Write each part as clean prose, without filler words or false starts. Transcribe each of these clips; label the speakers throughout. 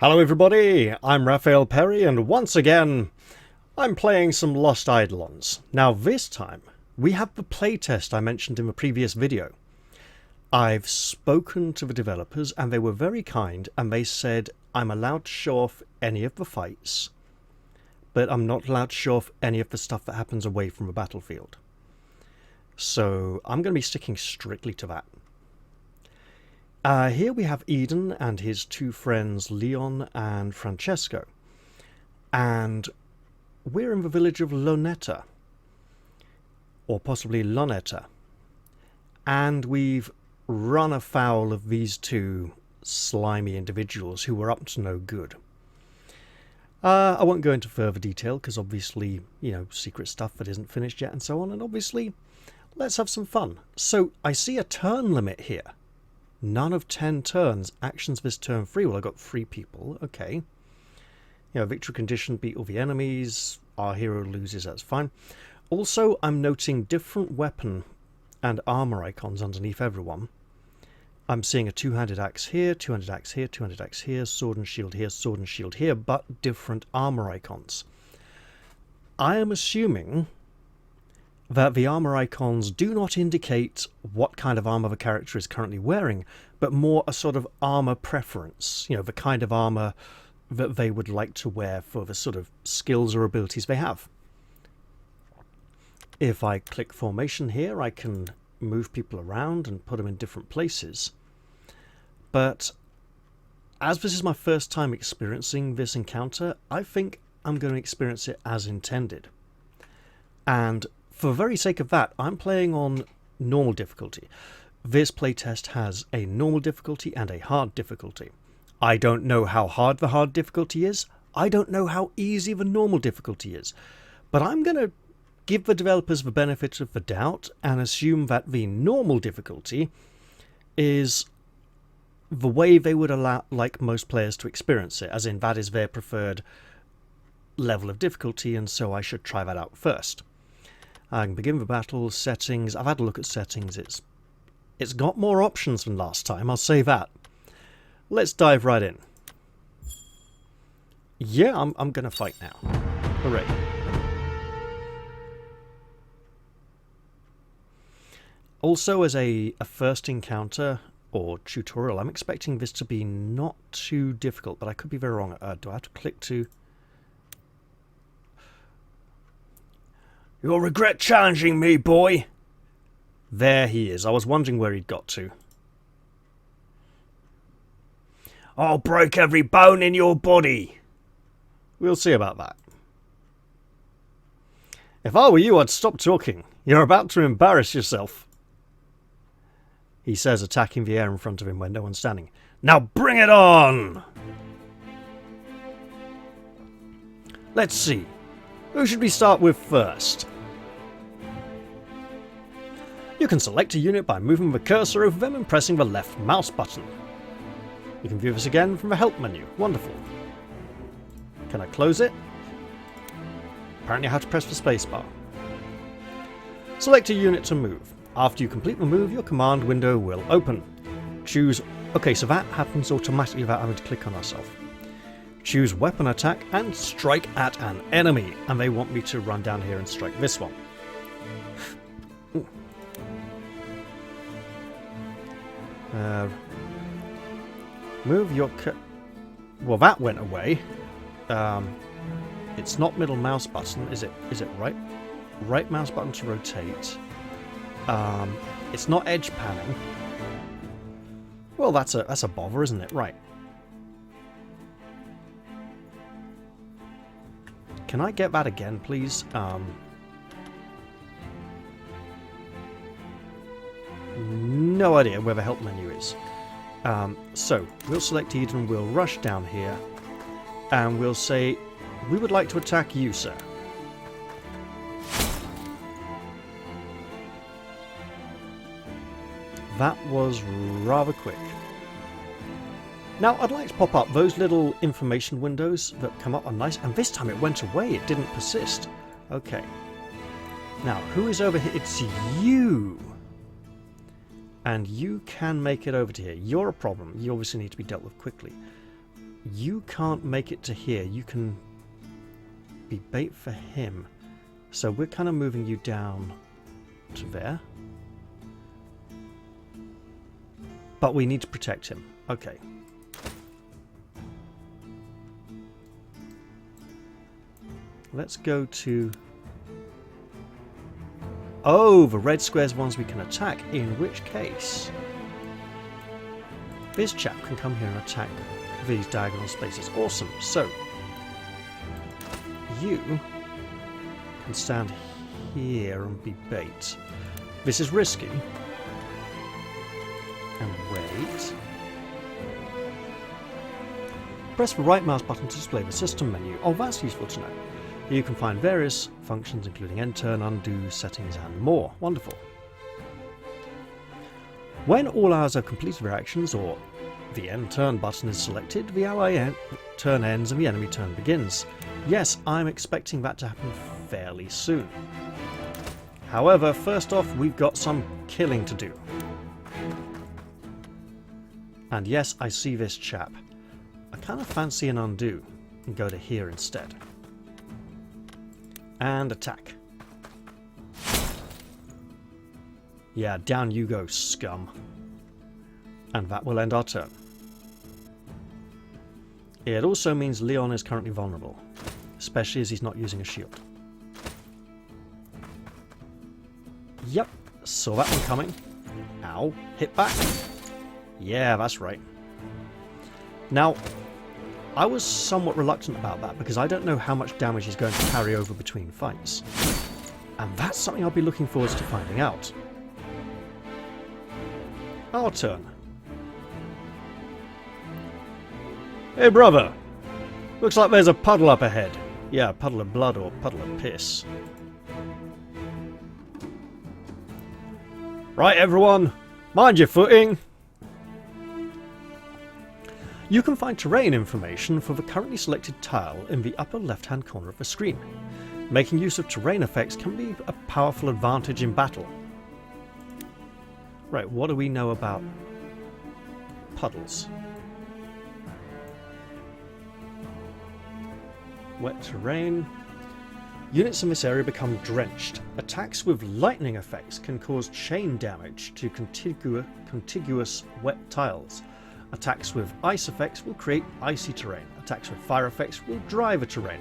Speaker 1: Hello everybody, I'm Raphael Perry, and once again I'm playing some Lost Eidolons. Now this time we have the playtest I mentioned in the previous video. I've spoken to the developers and they were very kind, and they said I'm allowed to show off any of the fights, but I'm not allowed to show off any of the stuff that happens away from the battlefield. So I'm going to be sticking strictly to that. Here we have Eden and his two friends Leon and Francesco, and we're in the village of Lonetta, or possibly Lonetta, and we've run afoul of these two slimy individuals who were up to no good. I won't go into further detail because obviously, secret stuff that isn't finished yet and so on, and obviously let's have some fun. So I see a turn limit here. None of 10 turns. Actions this turn free. Well, I got 3 people. Okay. Victory condition, beat all the enemies. Our hero loses, that's fine. Also, I'm noting different weapon and armor icons underneath everyone. I'm seeing a two-handed axe here, two-handed axe here, two-handed axe here, sword and shield here, but different armor icons. I am assuming that the armor icons do not indicate what kind of armor the character is currently wearing, but more a sort of armor preference, the kind of armor that they would like to wear for the sort of skills or abilities they have. If I click formation here, I can move people around and put them in different places. But as this is my first time experiencing this encounter, I think I'm going to experience it as intended. And for the very sake of that, I'm playing on normal difficulty. This playtest has a normal difficulty and a hard difficulty. I don't know how hard the hard difficulty is. I don't know how easy the normal difficulty is. But I'm going to give the developers the benefit of the doubt and assume that the normal difficulty is the way they would like most players to experience it, as in that is their preferred level of difficulty, and so I should try that out first. I can begin the battle, settings. I've had a look at settings. It's got more options than last time, I'll say that. Let's dive right in. Yeah, I'm going to fight now. Hooray. Also, as a first encounter or tutorial, I'm expecting this to be not too difficult, but I could be very wrong. Do I have to click to... You'll regret challenging me, boy. There he is. I was wondering where he'd got to. I'll break every bone in your body. We'll see about that. If I were you, I'd stop talking. You're about to embarrass yourself. He says, attacking the air in front of him where no one's standing. Now bring it on! Let's see. Who should we start with first? You can select a unit by moving the cursor over them and pressing the left mouse button. You can view this again from the help menu. Wonderful. Can I close it? Apparently I have to press the spacebar. Select a unit to move. After you complete the move, your command window will open. Choose... Okay, so that happens automatically without having to click on ourselves. Choose weapon attack and strike at an enemy. And they want me to run down here and strike this one. Move your... Well, that went away. It's not middle mouse button, is it? Is it right? Right mouse button to rotate. It's not edge panning. Well, that's a bother, isn't it? Right. Can I get that again, please? No idea where the help menu is. So, we'll select Eden, we'll rush down here, and we'll say, we would like to attack you, sir. That was rather quick. Now, I'd like to pop up those little information windows that come up are nice, and this time it went away, it didn't persist. Okay. Now, who is over here? It's you! And you can make it over to here. You're a problem. You obviously need to be dealt with quickly. you can't make it to here. You can be bait for him. So we're kind of moving you down to there. But we need to protect him. Okay. Let's go to... Oh, the red square's ones we can attack, in which case this chap can come here and attack these diagonal spaces. Awesome. So you can stand here and be bait. This is risky. And wait. Press the right mouse button to display the system menu. Oh, that's useful to know. You can find various functions including end turn, undo, settings and more. Wonderful. When all allies have completed their actions or the end turn button is selected, the ally turn ends and the enemy turn begins. Yes, I'm expecting that to happen fairly soon. However, first off, we've got some killing to do. And yes, I see this chap. I kind of fancy an undo and go to here instead. And attack. Yeah, down you go, scum. And that will end our turn. It also means Leon is currently vulnerable, especially as he's not using a shield. Yep, saw that one coming. Ow, hit back. Yeah, that's right. Now, I was somewhat reluctant about that because I don't know how much damage he's going to carry over between fights. And that's something I'll be looking forward to finding out. Our turn. Hey brother! Looks like there's a puddle up ahead. Yeah, a puddle of blood or puddle of piss. Right everyone, mind your footing! You can find terrain information for the currently selected tile in the upper left-hand corner of the screen. Making use of terrain effects can be a powerful advantage in battle. Right, what do we know about puddles? Wet terrain. Units in this area become drenched. Attacks with lightning effects can cause chain damage to contiguous wet tiles. Attacks with ice effects will create icy terrain. Attacks with fire effects will dry the terrain.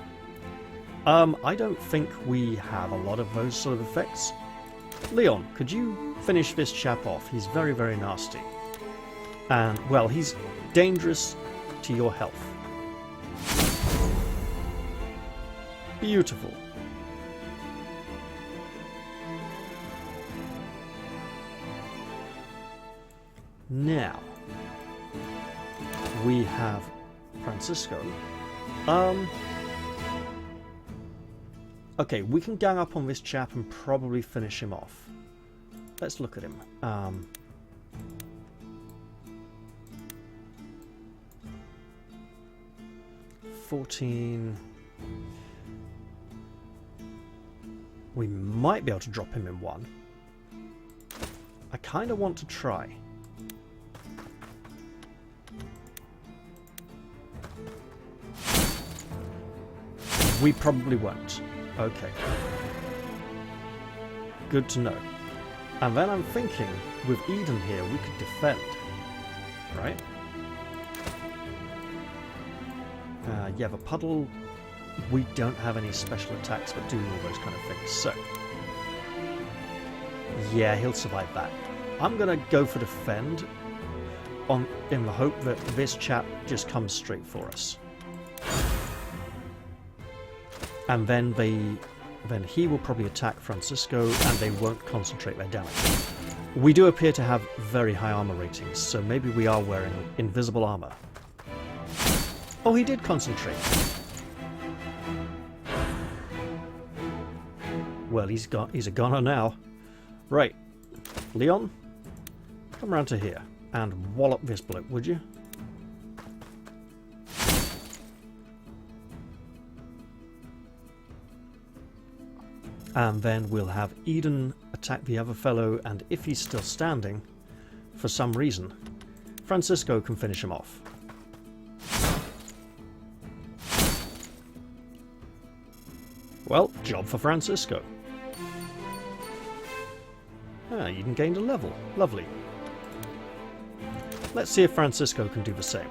Speaker 1: I don't think we have a lot of those sort of effects. Leon, could you finish this chap off? He's very, very nasty. And, well, he's dangerous to your health. Beautiful. Now, we have Francisco. Okay, we can gang up on this chap and probably finish him off. Let's look at him. 14. We might be able to drop him in 1. I kind of want to try. We probably won't. Okay. Good to know. And then I'm thinking, with Eden here, we could defend. Right? Yeah, the puddle, we don't have any special attacks that do all those kind of things, so... yeah, he'll survive that. I'm going to go for defend in the hope that this chap just comes straight for us. And then he will probably attack Francisco and they won't concentrate their damage. We do appear to have very high armor ratings, so maybe we are wearing invisible armor. Oh, he did concentrate. Well, he's a goner now. Right. Leon, come round to here and wallop this bloke, would you? And then we'll have Eden attack the other fellow, and if he's still standing, for some reason, Francisco can finish him off. Well, job for Francisco. Ah, you even gained a level. Lovely. Let's see if Francisco can do the same.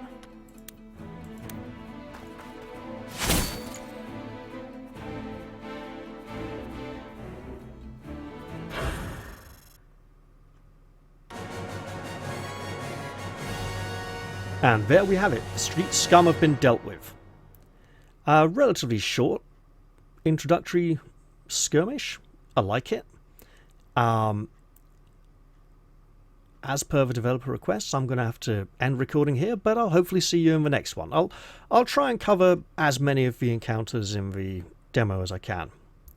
Speaker 1: And there we have it. The street scum have been dealt with. A relatively short introductory skirmish. I like it. As per the developer requests, I'm going to have to end recording here, but I'll hopefully see you in the next one. I'll try and cover as many of the encounters in the demo as I can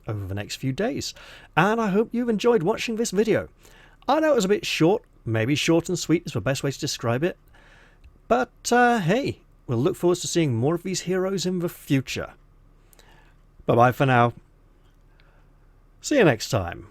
Speaker 1: over the next few days. And I hope you've enjoyed watching this video. I know it was a bit short, maybe short and sweet is the best way to describe it. But hey, we'll look forward to seeing more of these heroes in the future. Bye-bye for now. See you next time.